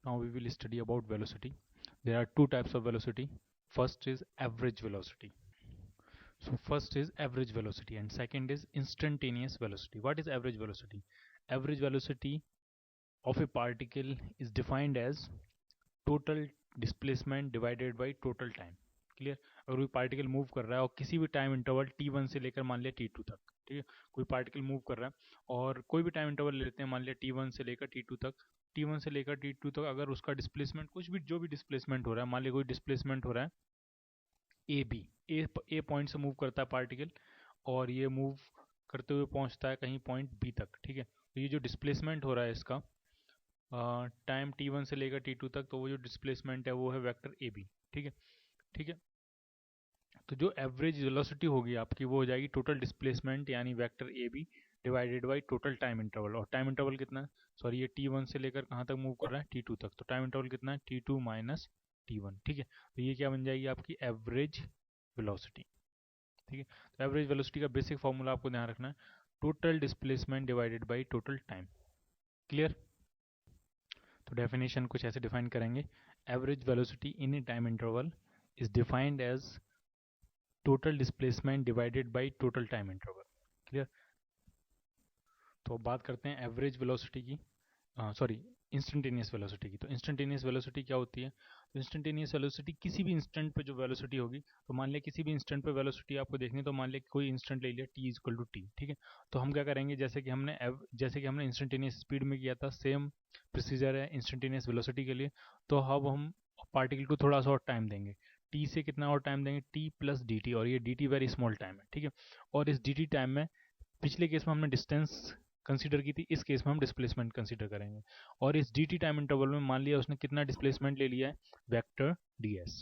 Now we will study about velocity. There are two types of velocity. First is average velocity. So first is average velocity and second is instantaneous velocity. What is average velocity? Average velocity of a particle is defined as total displacement divided by total time. Clear? अगर कोई particle move कर रहा है और किसी भी time interval t1 से लेकर मान लिया t2 तक, ठीक है, कोई पार्टिकल मूव कर रहा है और कोई भी टाइम इंटरवल ले लेते हैं, मान लिया t1 से लेकर t2 तक, t1 से लेकर t2 तक अगर उसका डिस्प्लेसमेंट कुछ भी जो भी डिस्प्लेसमेंट हो रहा है, मान लिया कोई डिस्प्लेसमेंट हो रहा है ए बी, ए पॉइंट से मूव करता है पार्टिकल और ये मूव करते हुए पहुंचता है कहीं पॉइंट बी तक, ठीक है, तो ये जो डिस्प्लेसमेंट हो रहा है इसका टाइम t1 से लेकर t2 तक, तो वो जो डिस्प्लेसमेंट है वो है वेक्टर ए बी, ठीक है, ठीक है। तो जो एवरेज वेलोसिटी होगी आपकी वो हो जाएगी टोटल डिस्प्लेसमेंट यानी vector A B divided by total time interval, और टाइम इंटरवल कितना है, सॉरी ये t1 से लेकर कहाँ तक मूव कर रहा है t2 तक, तो टाइम इंटरवल कितना है t2 माइनस t1, ठीक है, तो ये क्या बन जाएगी आपकी एवरेज वेलोसिटी, ठीक है। तो एवरेज वेलोसिटी का बेसिक फॉर्मूला आपको ध्यान रखना है, total displacement divided by total time. Clear? तो डेफिनेशन कुछ ऐसे डिफाइन करेंगे, average velocity in a time interval is defined as total displacement divided by total time interval. Clear? तो अब बात करते हैं एवरेज वेलोसिटी की, सॉरी इंस्टेंटेनियस वेलोसिटी की। तो इंस्टेंटेनियस वेलोसिटी क्या होती है? तो इंस्टेंटेनियस वेलोसिटी किसी भी इंस्टेंट पे जो वेलोसिटी होगी, तो मान लिया किसी भी इंस्टेंट पे वेलोसिटी आपको देखनी है, तो मान लिया कोई इंस्टेंट ले लिया t इक्वल टू टी, ठीक है, तो हम क्या करेंगे, जैसे कि हमने इंस्टेंटेनियस स्पीड में किया था, सेम प्रोसीजर है इंस्टेंटेनियस वेलोसिटी के लिए। तो अब हम पार्टिकल को थोड़ा सा और टाइम देंगे, t से कितना और टाइम देंगे, t प्लस डी टी, और ये dt वेरी स्मॉल टाइम है, ठीक है, और इस dt टाइम में पिछले केस में हमने डिस्टेंस कंसीडर की थी, इस केस में हम डिस्प्लेसमेंट कंसीडर करेंगे, और इस dt टाइम इंटरवल में मान लिया उसने कितना डिस्प्लेसमेंट ले लिया है, वेक्टर ds,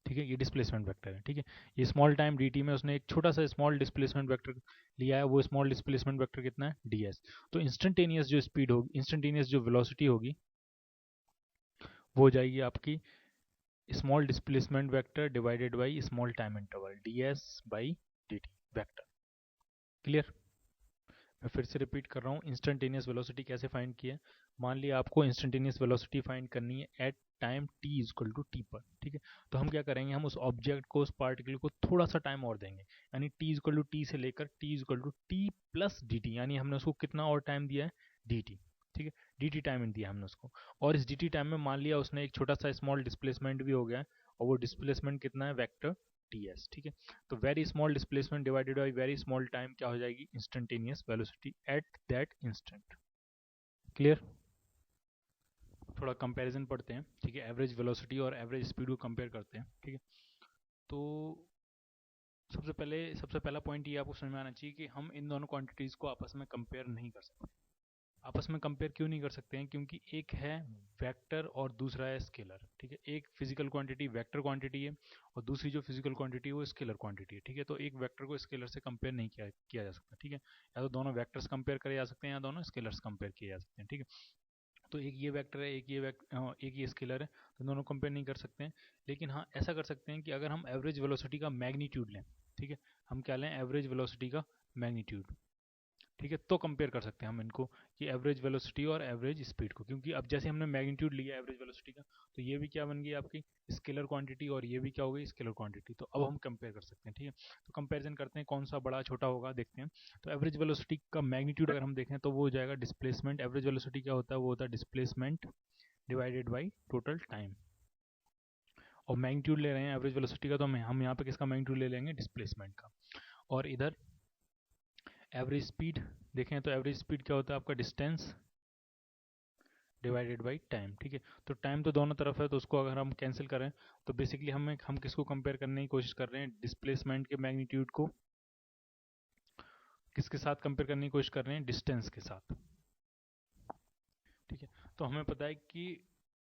ठीक है, ये डिस्प्लेसमेंट वेक्टर है, ठीक है, ये स्मॉल टाइम dt में उसने एक छोटा सा स्मॉल डिस्प्लेसमेंट वेक्टर लिया है, वो स्मॉल डिस्प्लेसमेंट वेक्टर कितना है, ds। तो इंस्टेंटेनियस जो स्पीड होगी, इंस्टेंटेनियस जो वेलोसिटी होगी, वो हो जाएगी आपकी small displacement vector divided by small time interval ds by dt vector. Clear? मैं फिर से रिपीट कर रहा हूँ, इंस्टेंटेनियस वेलोसिटी कैसे फाइंड किया है। मान लिया आपको इंस्टेंटेनियस वेलोसिटी फाइंड करनी है at time t equal to T पर, ठीक है, तो हम क्या करेंगे, हम उस ऑब्जेक्ट को, उस पार्टिकल को थोड़ा सा टाइम और देंगे, यानी t इक्वल टू टी से लेकर t equal to T plus D T, यानी हमने उसको कितना और टाइम दिया है, dt, ठीक है, dt टाइम दिया हमने उसको, और इस dt टाइम में मान लिया उसने एक छोटा सा स्मॉल डिस्प्लेसमेंट भी हो गया है, और वो डिस्प्लेसमेंट कितना है, वेक्टर ts, ठीक है, तो very small displacement divided by very small time क्या हो जाएगी, instantaneous velocity at that instant. Clear? थोड़ा कंपैरिजन पढ़ते हैं, ठीक है, एवरेज वेलोसिटी और एवरेज स्पीड को कंपेयर करते हैं, ठीक है। तो सबसे पहला पॉइंट ये आपको समझ में आना चाहिए कि हम इन दोनों क्वांटिटीज को आपस में कंपेयर नहीं कर सकते। आपस में कंपेयर क्यों नहीं कर सकते हैं? क्योंकि एक है वेक्टर और दूसरा है स्केलर, ठीक है, एक फिजिकल क्वांटिटी वेक्टर क्वांटिटी है और दूसरी जो फिजिकल क्वांटिटी है वो स्केलर क्वांटिटी है, ठीक है, तो एक वेक्टर को स्केलर से कंपेयर नहीं किया जा सकता, ठीक है, या तो दोनों वेक्टर्स कंपेयर करे जा सकते हैं या दोनों स्केलर्स कंपेयर किए जा सकते हैं, ठीक है, तो एक ये वेक्टर है, एक ये स्केलर है, तो दोनों कंपेयर नहीं कर सकते हैं। लेकिन हाँ, ऐसा कर सकते हैं कि अगर हम एवरेज वेलोसिटी का मैग्नीट्यूड लें, ठीक है, हम क्या लें, एवरेज वेलोसिटी का मैग्नीट्यूड, ठीक है, तो कंपेयर कर सकते हैं हम इनको, कि एवरेज वेलोसिटी और एवरेज स्पीड को, क्योंकि अब जैसे हमने मैग्नीट्यूड लिया एवरेज वेलोसिटी का, तो ये भी क्या बन गई आपकी स्केलर क्वांटिटी और ये भी क्या हो गई, स्केलर क्वांटिटी, तो अब हम कंपेयर कर सकते हैं, ठीक है, तो कंपेरिजन करते हैं कौन सा बड़ा छोटा होगा, देखते हैं। तो एवरेज वेलोसिटी का मैग्नीट्यूड अगर हम देखें तो वो हो जाएगा डिस्प्लेसमेंट, एवरेज वेलोसिटी क्या होता है, वो होता है displacement divided by total time, और मैग्नीट्यूड ले रहे हैं एवरेज वेलोसिटी का, तो हम यहाँ पे किसका मैग्नीट्यूड ले लेंगे, डिस्प्लेसमेंट का, और इधर एवरेज स्पीड देखें तो एवरेज स्पीड क्या होता है आपका, डिस्टेंस डिवाइडेड बाई टाइम, ठीक है, तो टाइम तो दोनों तरफ है, तो उसको अगर हम कैंसिल करें तो बेसिकली हम किसको कंपेयर करने की कोशिश कर रहे हैं, डिस्प्लेसमेंट के मैग्नीट्यूड को किसके साथ कंपेयर करने की कोशिश कर रहे हैं, डिस्टेंस के साथ, ठीक है, तो हमें पता है कि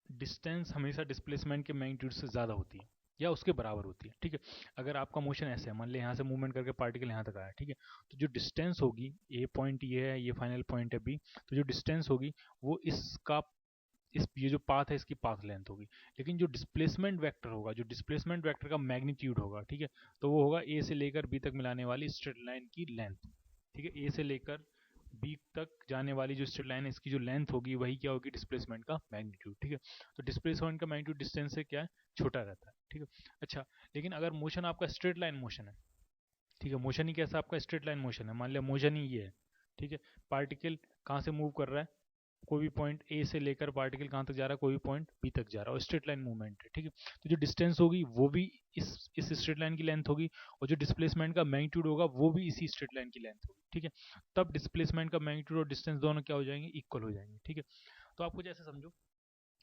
डिस्टेंस हमेशा डिस्प्लेसमेंट के मैग्नीट्यूड से ज़्यादा होती है या उसके बराबर होती है, ठीक है, अगर आपका मोशन ऐसे है, मान लिया यहाँ से मूवमेंट करके पार्टिकल यहाँ तक आया, ठीक है, तो जो डिस्टेंस होगी, ए पॉइंट ये है, ये फाइनल पॉइंट है बी, तो जो डिस्टेंस होगी वो इसका ये जो पाथ है इसकी पाथ लेंथ होगी, लेकिन जो डिस्प्लेसमेंट वेक्टर होगा, जो डिस्प्लेसमेंट वेक्टर का मैग्नीट्यूड होगा, ठीक है, तो वो होगा ए से लेकर बी तक मिलाने वाली स्ट्रेट लाइन की लेंथ, ठीक है, ए से लेकर बी तक जाने वाली जो स्ट्रेट लाइन है इसकी जो लेंथ होगी वही क्या होगी, डिस्प्लेसमेंट का मैग्नीट्यूड। ठीक है, तो डिस्प्लेसमेंट का मैग्नीट्यूड डिस्टेंस से क्या है, छोटा रहता है। ठीक है, अच्छा लेकिन अगर मोशन आपका स्ट्रेट लाइन मोशन है, ठीक है, मोशन ही कैसा आपका स्ट्रेट लाइन मोशन है, मान लिया मोशन ही ये है, ठीक है, पार्टिकल कहाँ से मूव कर रहा है, कोई भी पॉइंट ए से लेकर पार्टिकल कहाँ तक जा रहा है, कोई भी पॉइंट बी तक जा रहा है, और स्ट्रेट लाइन मूवमेंट है। ठीक है, तो जो डिस्टेंस होगी वो भी इस स्ट्रेट लाइन की लेंथ होगी, और जो डिस्प्लेसमेंट का मैग्नीट्यूड होगा वो भी इसी स्ट्रेट लाइन की लेंथ होगी। ठीक है, तब डिस्प्लेसमेंट का मैग्नीट्यूड और डिस्टेंस दोनों क्या हो जाएंगे, इक्वल हो जाएंगे। ठीक है, तो आप कुछ ऐसे समझो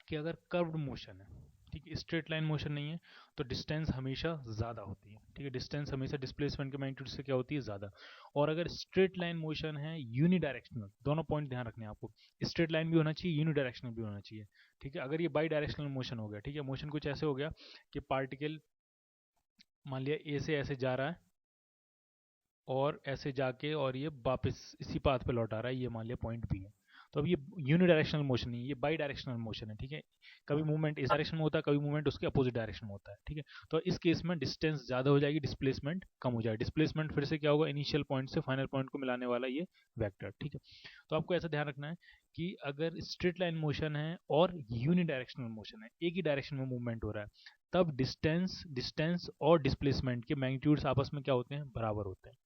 कि अगर कर्व्ड मोशन है, ठीक है, स्ट्रेट लाइन मोशन नहीं है, तो डिस्टेंस हमेशा ज़्यादा होती है। ठीक है, डिस्टेंस हमेशा डिस्प्लेसमेंट के मैग्नीट्यूड से क्या होती है, ज़्यादा। और अगर स्ट्रेट लाइन मोशन है यूनिडायरेक्शनल, दोनों पॉइंट ध्यान रखने हैं आपको, स्ट्रेट लाइन भी होना चाहिए, यूनिडायरेक्शनल भी होना चाहिए। ठीक है, अगर ये बाई डायरेक्शनल मोशन हो गया, ठीक है, मोशन कुछ ऐसे हो गया कि पार्टिकल मान लिया ए से ऐसे जा रहा है और ऐसे जाके और ये वापस इसी पाथ पे लौट आ रहा है, ये मान लिया पॉइंट बी है, तो अब ये यूनिडायरेक्शनल मोशन नहीं है, ये बाई डायरेक्शनल मोशन है। ठीक है, कभी मूवमेंट इस डायरेक्शन में होता है, कभी मूवमेंट उसके अपोजिट डायरेक्शन में होता है। ठीक है, तो इस केस में डिस्टेंस ज्यादा हो जाएगी, डिस्प्लेसमेंट कम हो जाएगा। डिस्प्लेसमेंट फिर से क्या होगा, इनिशियल पॉइंट से फाइनल पॉइंट को मिलाने वाला ये वेक्टर। ठीक है, तो आपको ऐसा ध्यान रखना है कि अगर स्ट्रेट लाइन मोशन है और यूनिडायरेक्शनल मोशन है, एक ही डायरेक्शन में मूवमेंट हो रहा है, तब डिस्टेंस और डिस्प्लेसमेंट के मैग्नीट्यूड्स आपस में क्या होते हैं, बराबर होते हैं।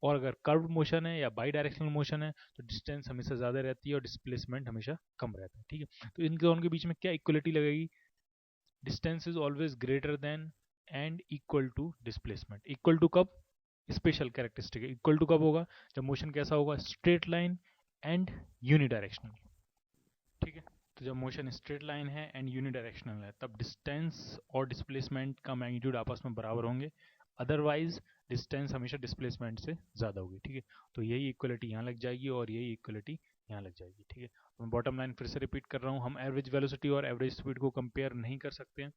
और अगर कर्व्ड मोशन है या बाई डायरेक्शनल मोशन है तो डिस्टेंस हमेशा ज़्यादा रहती है और डिस्प्लेसमेंट हमेशा कम रहता है। ठीक है, तो इनके दोनों के बीच में क्या इक्वलिटी लगेगी, distance is always greater than and equal to displacement. Equal to कब, स्पेशल कैरेक्टरिस्टिक है, इक्वल टू कब होगा, जब मोशन कैसा होगा, स्ट्रेट लाइन एंड यूनिडायरेक्शनल। ठीक है, तो जब मोशन स्ट्रेट लाइन है एंड यूनिडायरेक्शनल है तब डिस्टेंस और डिस्प्लेसमेंट का मैग्नीट्यूड आपस में बराबर होंगे, अदरवाइज डिस्टेंस हमेशा डिस्प्लेसमेंट से ज़्यादा होगी। ठीक है, तो यही इक्वलिटी यहाँ लग जाएगी और यही इक्वलिटी यहाँ लग जाएगी। ठीक है, तो मैं बॉटम लाइन फिर से रिपीट कर रहा हूँ, हम एवरेज वेलोसिटी और एवरेज स्पीड को कंपेयर नहीं कर सकते हैं।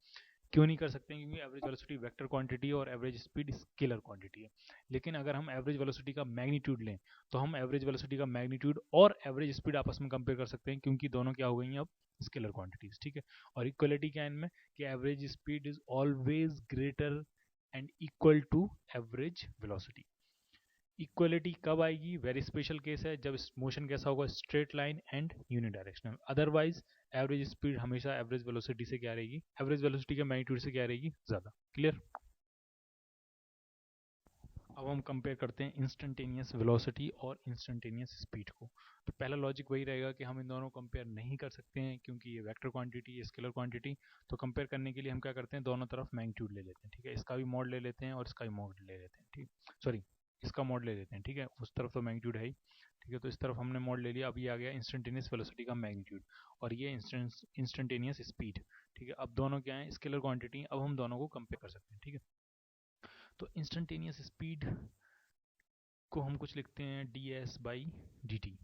क्यों नहीं कर सकते हैं, क्योंकि एवरेज वेलोसिटी वेक्टर क्वांटिटी और एवरेज स्पीड स्केलर क्वांटिटी है। लेकिन अगर हम एवरेज वेलोसिटी का मैग्नीट्यूड लें तो हम एवरेज वेलोसिटी का मैग्नीट्यूड और एवरेज स्पीड आपस में कंपेयर कर सकते हैं, क्योंकि दोनों क्या हो गई हैं अब, स्केलर क्वांटिटीज। ठीक है, और इक्वलिटी क्या है इनमें कि average speed is always greater and equal to average velocity. Equality कब आएगी, वेरी स्पेशल केस है, जब मोशन कैसा होगा, straight line and unidirectional. Otherwise average speed हमेशा एवरेज वेलोसिटी से क्या रहेगी, एवरेज वेलोसिटी के मैग्नीट्यूड से क्या रहेगी, ज्यादा। क्लियर। अब हम कंपेयर करते हैं इंस्टेंटेनियस वेलोसिटी और इंस्टेंटेनियस स्पीड को। तो पहला लॉजिक वही रहेगा कि हम इन दोनों को कंपेयर नहीं कर सकते हैं, क्योंकि ये वेक्टर क्वांटिटी, ये स्केलर क्वांटिटी। तो कंपेयर करने के लिए हम क्या करते हैं, दोनों तरफ मैग्नीट्यूड ले लेते हैं। ठीक है, इसका भी मॉड ले लेते हैं और इसका भी मॉड ले लेते हैं। ठीक, सॉरी, इसका मॉड ले लेते हैं। ठीक है, उस तरफ तो मैग्नीट्यूड है ही। ठीक है, तो इस तरफ हमने मॉड ले लिया, अब ये आ गया इंस्टेंटेनियस वेलोसिटी का मैग्नीट्यूड और ये इंस्टेंटेनियस स्पीड। ठीक है, अब दोनों क्या है, स्केलर क्वांटिटी। अब हम दोनों को कंपेयर कर सकते हैं। ठीक है, तो इंस्टेंटेनियस स्पीड को हम कुछ लिखते हैं ds/dt।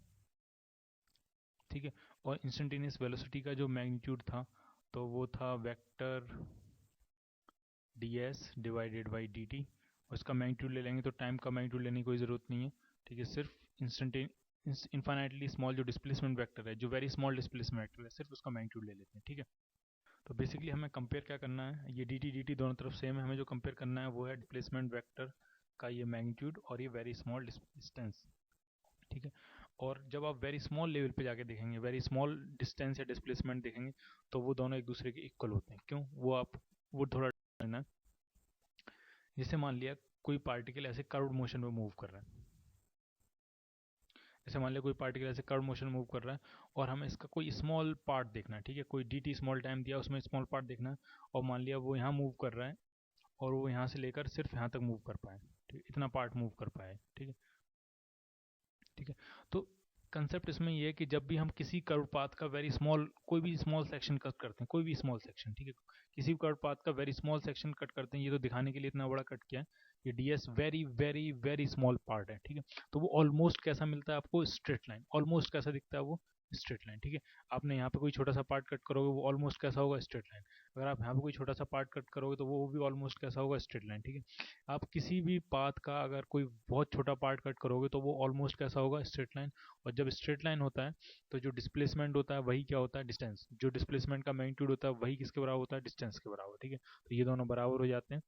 ठीक है, और इंस्टेंटेनियस वेलोसिटी का जो मैग्नीट्यूड था तो वो था वेक्टर ds/dt, और इसका मैग्नीट्यूड ले लेंगे तो टाइम का मैग्नीट्यूड लेने की कोई ज़रूरत नहीं है। ठीक है, सिर्फ इन्फाइनाइटली स्मॉल जो डिस्प्लेसमेंट वेक्टर है, जो वेरी स्मॉल डिस्प्लेसमेंट वेक्टर है, सिर्फ उसका मैग्नीट्यूड ले लेते हैं। ठीक है, तो बेसिकली हमें कंपेयर क्या करना है, ये dt दोनों तरफ सेम है, हमें जो कंपेयर करना है वो है डिस्प्लेसमेंट वेक्टर का ये मैग्नीट्यूड और ये वेरी स्मॉल डिस्टेंस। ठीक है, और जब आप वेरी स्मॉल लेवल पे जाके देखेंगे, वेरी स्मॉल डिस्टेंस या डिस्प्लेसमेंट देखेंगे तो वो दोनों एक दूसरे के इक्वल होते हैं। क्यों, वो थोड़ा ना, जैसे मान लिया कोई पार्टिकल ऐसे कर्व्ड मोशन में मूव कर रहा है, जैसे मान लिया कोई पार्टिकल ऐसे कर्व मोशन मूव कर रहा है और हमें इसका कोई स्मॉल पार्ट देखना है। ठीक है, कोई dt स्मॉल टाइम दिया, उसमें स्मॉल पार्ट देखना है, और मान लिया वो यहाँ मूव कर रहा है और वो यहाँ से लेकर सिर्फ यहाँ तक मूव कर पाए। ठीक है, इतना पार्ट मूव कर पाए। ठीक है, ठीक है, तो कंसेप्ट इसमें ये है कि जब भी हम किसी कर्व पाथ का वेरी स्मॉल, कोई भी स्मॉल सेक्शन कट करते हैं, कोई भी स्मॉल सेक्शन, ठीक है, किसी भी कर्व पाथ का वेरी स्मॉल सेक्शन कट करते हैं, ये तो दिखाने के लिए इतना बड़ा कट किया है, ये ds very very very small part है। ठीक है, तो वो ऑलमोस्ट कैसा मिलता है आपको, स्ट्रेट लाइन। ऑलमोस्ट कैसा दिखता है वो, स्ट्रेट लाइन। ठीक है, आपने यहाँ पे कोई छोटा सा पार्ट कट करोगे वो ऑलमोस्ट कैसा होगा, स्ट्रेट लाइन। अगर आप यहाँ पे कोई छोटा सा पार्ट कट करोगे तो वो भी ऑलमोस्ट कैसा होगा, स्ट्रेट लाइन। ठीक है, आप किसी भी पाथ का अगर कोई बहुत छोटा पार्ट कट करोगे तो वो ऑलमोस्ट कैसा होगा, स्ट्रेट लाइन। और जब स्ट्रेट लाइन होता है तो जो डिस्प्लेसमेंट होता है वही क्या होता है, डिस्टेंस। जो डिस्प्लेसमेंट का मैग्नीट्यूड होता है वही किसके बराबर होता है, डिस्टेंस के बराबर। ठीक है, तो ये दोनों बराबर हो जाते हैं।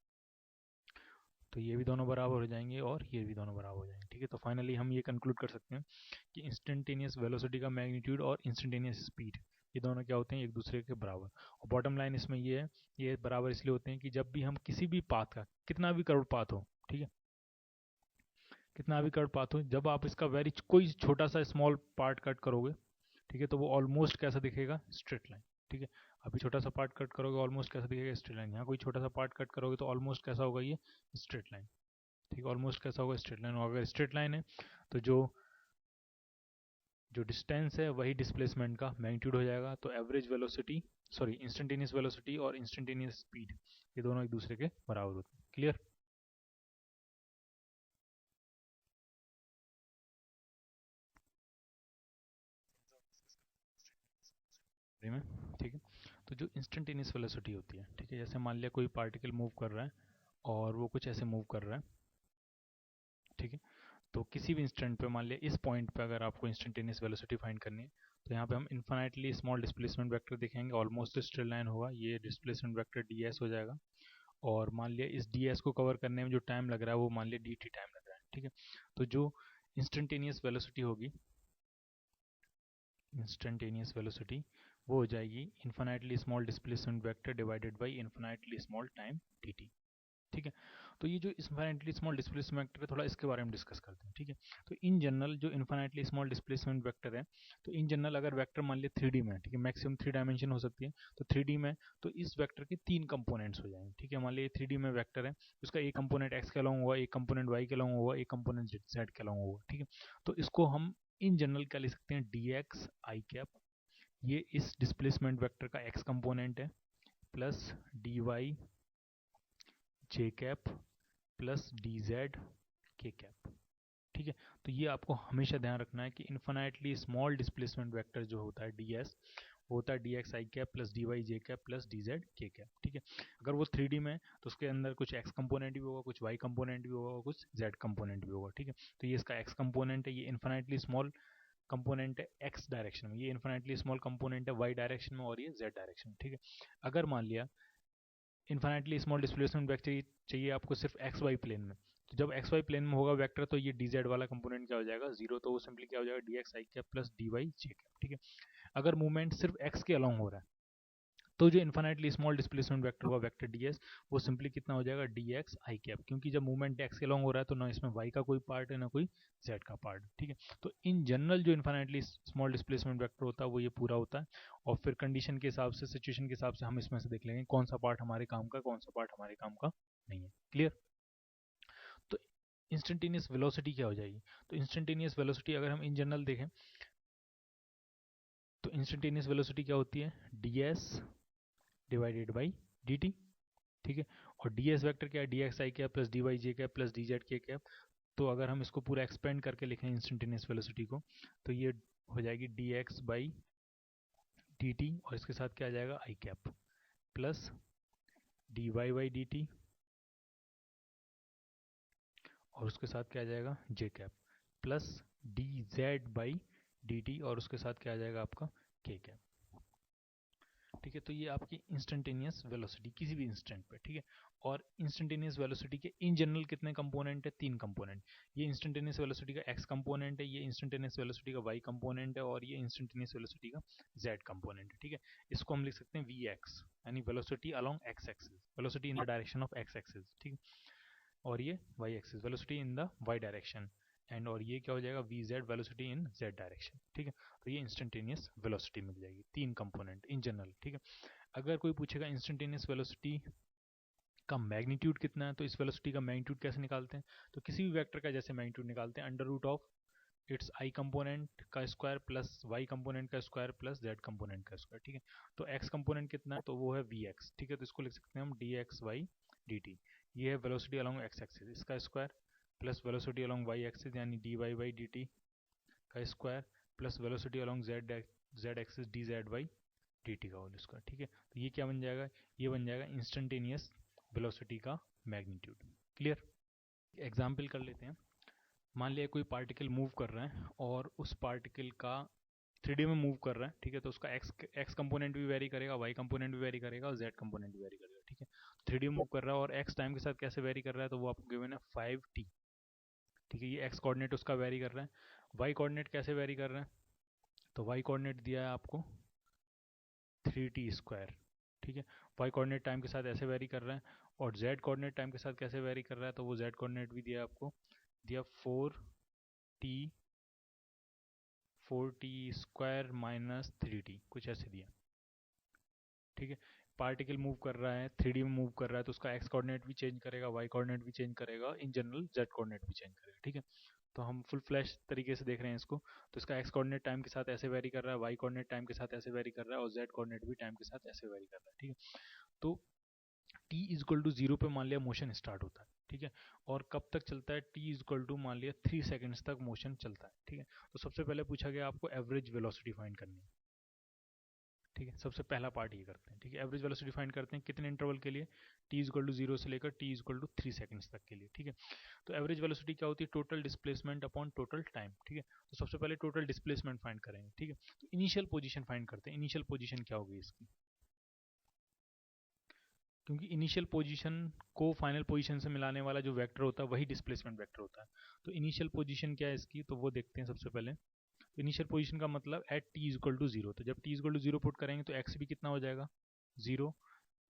तो ये भी दोनों बराबर हो जाएंगे और ये भी दोनों बराबर हो जाएंगे, ठीक है। तो फाइनली हम ये कंक्लूड कर सकते हैं कि इंस्टेंटेनियस वेलोसिटी का मैग्नीट्यूड और इंस्टेंटेनियस स्पीड ये दोनों क्या होते हैं, एक दूसरे के बराबर। और बॉटम लाइन इसमें ये है, ये बराबर इसलिए होते हैं कि जब भी हम किसी भी पाथ का, कितना भी कर्व पाथ हो, ठीक है, कितना भी कर्व पाथ हो, जब आप इसका वेरी कोई छोटा सा स्मॉल पार्ट कट करोगे, ठीक है, तो वो ऑलमोस्ट कैसा दिखेगा, स्ट्रेट लाइन, ठीक है। अभी छोटा सा पार्ट कट करोगे ऑलमोस्ट कैसा दिखेगा, स्ट्रेट लाइन। यहाँ कोई छोटा सा पार्ट कट करोगे तो ऑलमोस्ट कैसा होगा, ये स्ट्रेट लाइन, ठीक है। ऑलमोस्ट कैसा होगा, स्ट्रेट लाइन। और अगर स्ट्रेट लाइन है तो जो जो डिस्टेंस है वही डिस्प्लेसमेंट का मैग्नीट्यूड हो जाएगा। तो average velocity, sorry instantaneous velocity और इंस्टेंटेनियस स्पीड ये दोनों एक दूसरे के बराबर होते हैं। क्लियर में, ठीक है। तो जो इंस्टेंटेनियस वेलोसिटी होती है, ठीक है, जैसे मान लिया कोई पार्टिकल मूव कर रहा है और वो कुछ ऐसे मूव कर रहा है, ठीक है। तो किसी भी इंस्टेंट पे, मान लिया इस पॉइंट पे अगर आपको इंस्टेंटेनियस वेलोसिटी फाइंड करनी है, तो यहाँ पे हम इन्फिनिटली स्मॉल डिस्प्लेसमेंट वेक्टर देखेंगे, ऑलमोस्ट स्ट्रेट लाइन होगा, ये डिस्प्लेसमेंट वेक्टर ds हो जाएगा। और मान लिया इस ds को कवर करने में जो टाइम लग रहा है वो मान लिया dt टाइम लग रहा है, ठीक है। तो जो इंस्टेंटेनियस वेलोसिटी होगी, इंस्टेंटेनियस वेलोसिटी वो हो जाएगी infinitely small displacement vector divided by infinitely small time dt, ठीक है। तो ये जो इन्फिनिटली स्मॉल डिस्प्लेसमेंट वेक्टर है, थोड़ा इसके बारे में डिस्कस करते हैं, ठीक है। तो इन जनरल जो इन्फिनिटली स्मॉल डिस्प्लेसमेंट वेक्टर है, तो इन जनरल अगर वेक्टर मान लिया 3D में, ठीक है, मैक्सिमम 3 डायमेंशन हो सकती है, तो 3D में तो इस वेक्टर के 3 कंपोनेंट्स हो जाएंगे, ठीक है। मान लिया 3D में वेक्टर है, उसका एक कंपोनेंट x के अलॉन्ग होगा, एक कंपोनेंट y के अलॉन्ग होगा, एक कंपोनेंट z के अलॉन्ग होगा, ठीक है। तो इसको हम इन जनरल क्या लिख सकते हैं, dx i कैप, ये इस डिस्प्लेसमेंट वेक्टर का x कंपोनेंट है, plus dy j cap plus D Z के कैप, ठीक है। तो ये आपको हमेशा ध्यान रखना है कि इन्फिनिटली स्मॉल डिस्प्लेसमेंट वेक्टर जो होता है ds, वो होता है dx i cap plus dy j cap plus dz k cap, ठीक है। अगर वो 3D में तो उसके अंदर कुछ x कंपोनेंट भी होगा, कुछ y कंपोनेंट भी होगा, कुछ z कंपोनेंट भी होगा, ठीक है। तो ये इसका x कंपोनेंट है, ये इन्फिनिटली स्मॉल कंपोनेंट है x डायरेक्शन में, ये इन्फिनिटली स्मॉल कंपोनेंट है y डायरेक्शन में, और ये z डायरेक्शन में, ठीक है। अगर मान लिया इन्फिनिटली स्मॉल डिस्प्लेसमेंट वेक्टर चाहिए आपको सिर्फ एक्स वाई प्लेन में, तो जब एक्स वाई प्लेन में होगा वेक्टर, तो ये डी जेड वाला कंपोनेंट क्या हो जाएगा, जीरो, तो वो सिंपली क्या हो जाएगा, डी एक्स आई कैप प्लस डी वाई जे कैप, ठीक है। अगर मूवमेंट सिर्फ एक्स के अलॉन्ग हो रहा है, तो जो इन्फिनिटली स्मॉल डिस्प्लेसमेंट वेक्टर होगा वेक्टर ds, वो सिंपली कितना हो जाएगा, dx i कैप, क्योंकि जब मूवमेंट x के लॉन्ग हो रहा है तो ना इसमें y का कोई पार्ट है ना कोई z का पार्ट, ठीक है। तो इन जनरल जो इन्फिनिटली स्मॉल डिस्प्लेसमेंट वेक्टर होता है वो ये पूरा होता है, और फिर कंडीशन के हिसाब से, सिचुएशन के हिसाब से हम इसमें से देख लेंगे कौन सा पार्ट हमारे काम का, कौन सा पार्ट हमारे काम का नहीं है। क्लियर। तो इंस्टेंटेनियस वेलोसिटी क्या हो जाएगी, तो इंस्टेंटेनियस वेलोसिटी अगर हम इन जनरल देखें, तो इंस्टेंटेनियस वेलोसिटी क्या होती है, ds डिवाइडेड बाई dt, ठीक है। और ds वेक्टर क्या है, dx i cap plus dy j cap plus dz k cap. तो अगर हम इसको पूरा एक्सपेंड करके लिखें इंस्टेंटेनियस वेलोसिटी को, तो ये हो जाएगी dx बाई dt, और इसके साथ क्या आ जाएगा, i cap plus dy by dt, और उसके साथ क्या आ जाएगा, j cap plus dz by dt, और उसके साथ क्या आ जाएगा आपका k कैप, ठीक है। तो ये आपकी इंस्टेंटेनियस वेलोसिटी किसी भी इंस्टेंट पे, ठीक है। और इंस्टेंटेनियस वेलोसिटी के इन जनरल कितने कंपोनेंट है, 3 कंपोनेंट। ये इंस्टेंटेनियस वेलोसिटी का x कंपोनेंट है, ये इंस्टेंटेनियस वेलोसिटी का y कंपोनेंट है, और ये इंस्टेंटेनियस वेलोसिटी का z कंपोनेंट है, ठीक है। इसको हम लिख सकते हैं vx, यानी velocity along x axis, velocity in the direction of x axis, ठीक है। और ये y axis, velocity in the y direction, and और ये क्या हो जाएगा, vz, वेलोसिटी इन z डायरेक्शन, ठीक है। तो ये इंस्टेंटेनियस वेलोसिटी मिल जाएगी, 3 कंपोनेंट इन जनरल, ठीक है। अगर कोई पूछेगा इंस्टेंटेनियस वेलोसिटी का मैग्नीट्यूड कितना है, तो इस वेलोसिटी का मैग्नीट्यूड कैसे निकालते हैं, तो किसी भी वेक्टर का जैसे मैग्नीट्यूड निकालते हैं, under root of its i component का स्क्वायर प्लस y कंपोनेंट का स्क्वायर प्लस z कंपोनेंट का स्क्वायर, ठीक है। तो x कंपोनेंट कितना है, तो वो है vx, ठीक है। तो इसको लिख सकते हैं हम dx by dt, ये है वेलोसिटी अलोंग x एक्सिस, इसका square plus velocity along y axis यानी dy by dt का square plus velocity along z axis dz by dt का होल स्क्वायर, ठीक है। तो ये क्या बन जाएगा, ये बन जाएगा इंस्टेंटेनियस वेलोसिटी का मैग्नीट्यूड। क्लियर। एग्जाम्पल कर लेते हैं। मान लिया कोई पार्टिकल मूव कर रहा है और उस पार्टिकल का 3D में मूव कर रहा है, ठीक है। तो उसका x कंपोनेंट भी वेरी करेगा, y कंपोनेंट भी वेरी करेगा और z कंपोनेंट भी वेरी करेगा, ठीक है। 3D मूव कर रहा है और x टाइम के साथ कैसे वेरी कर रहा है, तो वो आपको गिवन है 5t। ठीक है, ये x कोऑर्डिनेट उसका वेरी कर रहा है। y कोऑर्डिनेट कैसे वेरी कर रहा है, तो y कोऑर्डिनेट दिया है आपको 3t²। ठीक है, y कोऑर्डिनेट टाइम के साथ ऐसे वेरी कर रहा है, और z कोऑर्डिनेट टाइम के साथ कैसे वेरी कर रहा है, तो वो z कोऑर्डिनेट भी दिया आपको, दिया 4t² माइनस 3t, कुछ ऐसे दिया। ठीक है, पार्टिकल मूव कर रहा है, 3D में मूव कर रहा है, तो उसका x कोऑर्डिनेट भी चेंज करेगा, y कोऑर्डिनेट भी चेंज करेगा, इन जनरल z कोऑर्डिनेट भी चेंज करेगा। ठीक है, तो हम फुल फ्लैश तरीके से देख रहे हैं इसको। तो इसका x कोऑर्डिनेट टाइम के साथ ऐसे वेरी कर रहा है, y कोऑर्डिनेट टाइम के साथ ऐसे वेरी कर रहा है, और z कोऑर्डिनेट भी टाइम के साथ ऐसे वेरी कर रहा है। ठीक है, तो t इक्वल टू 0 पे मान लिया मोशन स्टार्ट होता है। ठीक है, और कब तक चलता है, t इक्वल टू मान लिया 3 सेकंड्स तक मोशन चलता है। ठीक है, तो सबसे पहले पूछा गया आपको एवरेज वेलोसिटी फाइंड करनी है। ठीक है, सबसे पहला पार्ट ये करते हैं। ठीक है, एवरेज वेलोसिटी फाइंड करते हैं कितने इंटरवल के लिए, t इक्वल टू 0 से लेकर t इक्वल टू 3 सेकंड्स तक के लिए। ठीक है, तो एवरेज वेलोसिटी क्या होती है, total displacement upon total time. ठीक है, तो सबसे पहले टोटल डिस्प्लेसमेंट फाइंड करेंगे। ठीक है, तो इनिशियल पोजीशन फाइंड करते हैं। इनिशियल पोजीशन क्या होगी इसकी, क्योंकि इनिशियल पोजीशन को फाइनल पोजीशन से मिलाने वाला जो वेक्टर होता है वही डिस्प्लेसमेंट वेक्टर होता है। तो इनिशियल पोजीशन क्या है इसकी, तो वो देखते हैं सबसे पहले। इनिशियल पोजीशन का मतलब एट t इक्वल टू 0, तो जब t इक्वल टू 0 पुट करेंगे तो x भी कितना हो जाएगा 0,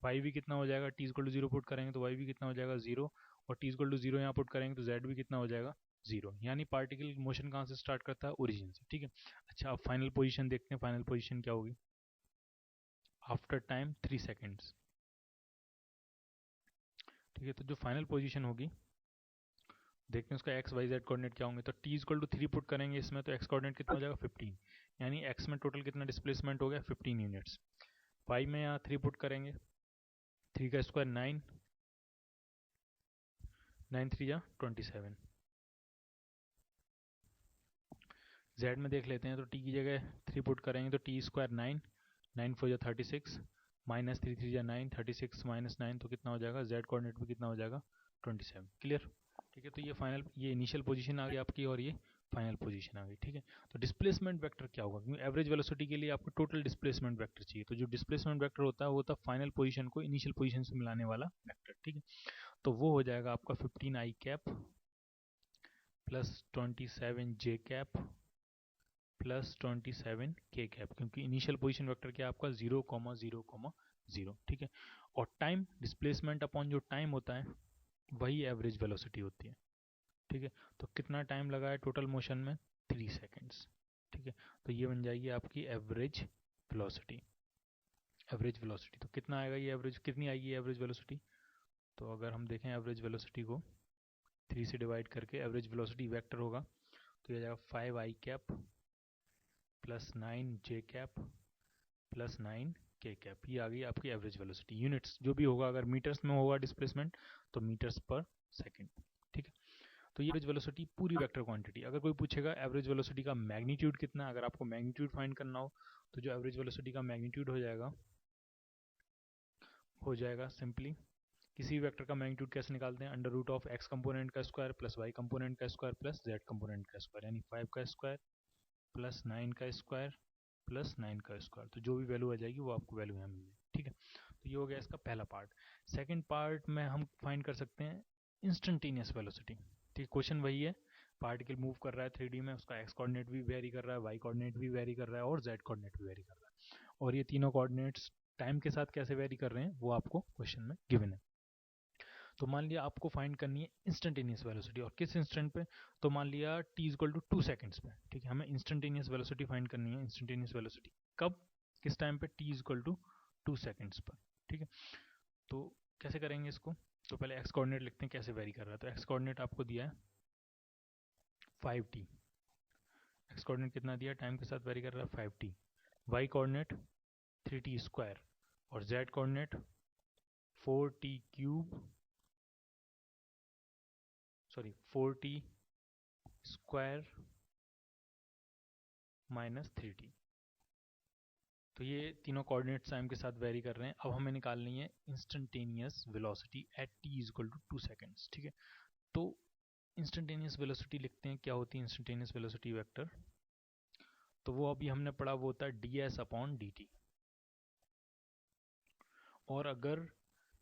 y भी कितना हो जाएगा, t इक्वल टू 0 पुट करेंगे तो y भी कितना हो जाएगा 0, और t इक्वल टू 0 यहाँ पुट करेंगे तो z भी कितना हो जाएगा 0। यानी पार्टिकल मोशन कहाँ से स्टार्ट करता है, ओरिजिन से। ठीक है, अच्छा अब फाइनल पोजीशन देखते हैं। फाइनल पोजीशन क्या होगी, आफ्टर टाइम 3 सेकेंड्स। ठीक है, तो जो फाइनल पोजीशन होगी देखते हैं उसका x y z कोऑर्डिनेट क्या होंगे। तो t इक्वल टू 3 पुट करेंगे इसमें, तो x कोऑर्डिनेट कितना हो जाएगा 15, यानी x में टोटल कितना डिस्प्लेसमेंट हो गया 15 यूनिट्स। y में यहाँ 3 पुट करेंगे, 3 का स्क्वायर 9, 9 3 या 27। z में देख लेते हैं, तो t की जगह 3 पुट करेंगे तो t स्क्वायर 9, 9 4 या 36, माइनस 3 3 या 9, 36 माइनस 9, तो कितना हो जाएगा, z कोऑर्डिनेट भी कितना हो जाएगा 27। क्लियर। ठीक है, तो ये इनिशियल पोजीशन आ गई आपकी, और ये फाइनल पोजीशन आ गई। ठीक है, तो डिस्प्लेसमेंट वेक्टर क्या होगा, क्योंकि एवरेज वेलोसिटी के लिए आपको टोटल डिस्प्लेसमेंट वेक्टर चाहिए। तो जो डिस्प्लेसमेंट वेक्टर होता है वो होता है फाइनल पोजीशन को इनिशियल पोजीशन से मिलाने वाला वेक्टर। ठीक है, तो वो हो जाएगा आपका 15i cap plus 27j cap plus 27k cap, क्योंकि इनिशियल पोजीशन वेक्टर क्या आपका 0, 0, 0। ठीक है, और टाइम डिस्प्लेसमेंट अपॉन जो टाइम होता है वही एवरेज वेलोसिटी होती है। ठीक है, तो कितना टाइम लगा है टोटल मोशन में, 3 सेकेंड्स। ठीक है, तो ये बन जाएगी आपकी एवरेज वेलोसिटी। एवरेज वेलोसिटी तो कितना आएगा, ये एवरेज कितनी आएगी एवरेज वेलोसिटी, तो अगर हम देखें एवरेज वेलोसिटी को 3 से डिवाइड करके एवरेज वेलोसिटी वेक्टर होगा, तो ये जाएगा 5i cap plus 9j cap plus 9k cap. ये आ गई आपकी एवरेज वेलोसिटी। यूनिट्स जो भी होगा, अगर मीटर्स में होगा डिस्प्लेसमेंट तो मीटर्स पर सेकेंड। ठीक है, तो ये एवरेज वेलोसिटी पूरी वेक्टर क्वांटिटी। अगर कोई पूछेगा एवरेज वेलोसिटी का मैग्नीट्यूड कितना, अगर आपको मैग्नीट्यूड फाइंड करना हो, तो जो एवरेज वेलोसिटी का मैग्नीट्यूड हो जाएगा सिंपली, किसी वेक्टर का मैग्नीट्यूड कैसे निकालते हैं, under root of x component का स्क्वायर प्लस y कंपोनेंट का स्क्वायर प्लस z कंपोनेंट का स्क्वायर, यानी 5 का स्क्वायर प्लस 9 का स्क्वायर प्लस 9 का स्क्वायर। तो जो भी वैल्यू आ जाएगी वो आपको वैल्यू यहाँ मिल जाएगी। ठीक है, तो ये हो गया इसका पहला पार्ट। सेकेंड पार्ट में हम फाइंड कर सकते हैं इंस्टेंटेनियस वेलोसिटी। ठीक है, क्वेश्चन वही है, पार्टिकल मूव कर रहा है 3D में, उसका x कोऑर्डिनेट भी वेरी कर रहा है, y कोऑर्डिनेट भी वेरी कर रहा है, और z कोऑर्डिनेट भी वेरी कर रहा है, और ये तीनों कोऑर्डिनेट्स टाइम के साथ कैसे वेरी कर रहे हैं वो आपको क्वेश्चन में गिवन है। तो मान लिया आपको फाइंड करनी है इंस्टेंटेनियस वेलोसिटी, और किस इंस्टेंट पे, तो मान लिया t इक्वल टू 2 सेकंड्स पे। ठीक है, हमें इंस्टेंटेनियस वेलोसिटी फाइंड करनी है। इंस्टेंटेनियस वेलोसिटी कब, किस टाइम पे, t इक्वल टू 2 सेकंड्स पर। ठीक है, तो कैसे करेंगे इसको, तो पहले x कोऑर्डिनेट लिखते हैं कैसे वेरी कर रहा है। तो x कोऑर्डिनेट आपको दिया है 5t, x कोऑर्डिनेट कितना दिया, टाइम के साथ वेरी कर रहा है 5t, y coordinate 3t square, और z coordinate 4t cube, sorry 4t square minus 3t। तो ये तीनों कोऑर्डिनेट्स टाइम के साथ वेरी कर रहे हैं। अब हमें निकालनी है instantaneous velocity at t equal to 2 seconds. ठीक है, तो इंस्टेंटेनियस वेलोसिटी लिखते हैं, क्या होती है इंस्टेंटेनियस वेलोसिटी वेक्टर, तो वो अभी हमने पढ़ा, वो होता है ds अपॉन dt। और अगर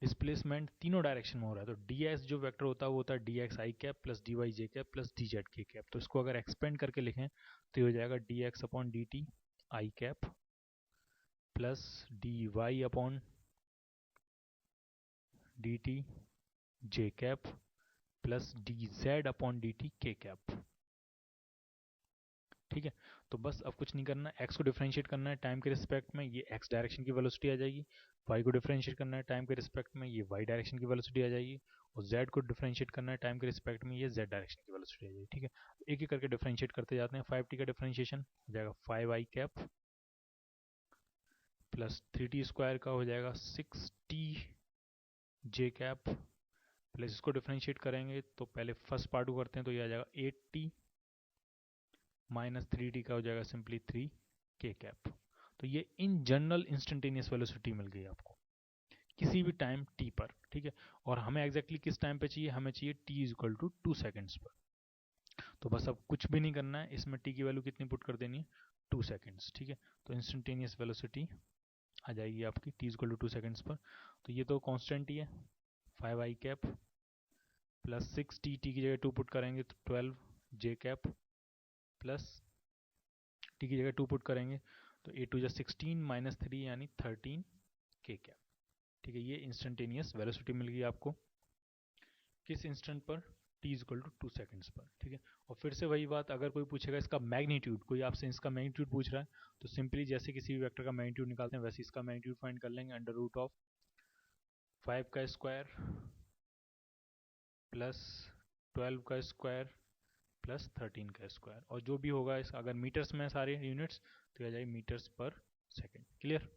डिस्प्लेसमेंट तीनों डायरेक्शन में हो रहा है, तो ds जो वेक्टर होता है वो होता है dx i cap plus dy j cap plus dz k cap. तो इसको अगर एक्सपेंड करके लिखें तो ये हो जाएगा dx upon dt i cap plus dy upon dt j cap plus dz upon dt k cap. ठीक है, तो बस अब कुछ नहीं करना है, x को डिफरेंशिएट करना है टाइम के रिस्पेक्ट में, ये x डायरेक्शन की वेलोसिटी आ जाएगी। y को डिफरेंशिएट करना है टाइम के रिस्पेक्ट में, ये y डायरेक्शन की वेलोसिटी आ जाएगी। और z को डिफरेंशिएट करना है टाइम के रिस्पेक्ट में, ये z डायरेक्शन की वेलोसिटी आ जाएगी। ठीक है, एक एक करके डिफरेंशिएट करते जाते हैं। 5t का डिफरेंशिएशन हो जाएगा 5i cap plus 3t square का हो जाएगा 6t j कैप प्लस इसको डिफरेंशिएट करेंगे तो पहले फर्स्ट पार्ट को करते हैं, तो ये आ जाएगा 8t माइनस 3t का हो जाएगा सिंपली 3k कैप। तो ये इन जनरल इंस्टेंटेनियस वेलोसिटी मिल गई आपको किसी भी टाइम t पर। ठीक है, और हमें एग्जैक्टली किस टाइम पे चाहिए, हमें चाहिए t is equal to 2 seconds पर। तो बस अब कुछ भी नहीं करना है, इसमें t की वैल्यू कितनी पुट कर देनी है, 2 सेकेंड्स। ठीक है, तो इंस्टेंटेनियस वेलोसिटी आ जाएगी आपकी t is equal to 2 seconds पर। तो ये तो कांस्टेंट ही है 5i cap plus 6t, t की जगह 2 पुट करेंगे तो 12j कैप प्लस t की जगह 2 पुट करेंगे तो 8 टू 16 माइनस 3 यानी 13k कैप। ठीक है, ये इंस्टेंटेनियस वेलोसिटी मिल गई आपको किस इंस्टेंट पर, t is equal to 2 seconds पर। ठीक है, और फिर से वही बात, अगर कोई पूछेगा इसका मैग्नीट्यूड, कोई आपसे इसका मैग्नीट्यूड पूछ रहा है, तो सिंपली जैसे किसी भी वेक्टर का मैग्नीट्यूड निकालते हैं वैसे इसका मैग्नीट्यूड फाइंड कर लेंगे, अंडर रूट ऑफ 5 का स्क्वायर प्लस 12 का स्क्वायर प्लस 13 का स्क्वायर, और जो भी होगा इस अगर मीटर्स में सारे यूनिट्स तो आ जाएगी मीटर्स पर सेकेंड। क्लियर।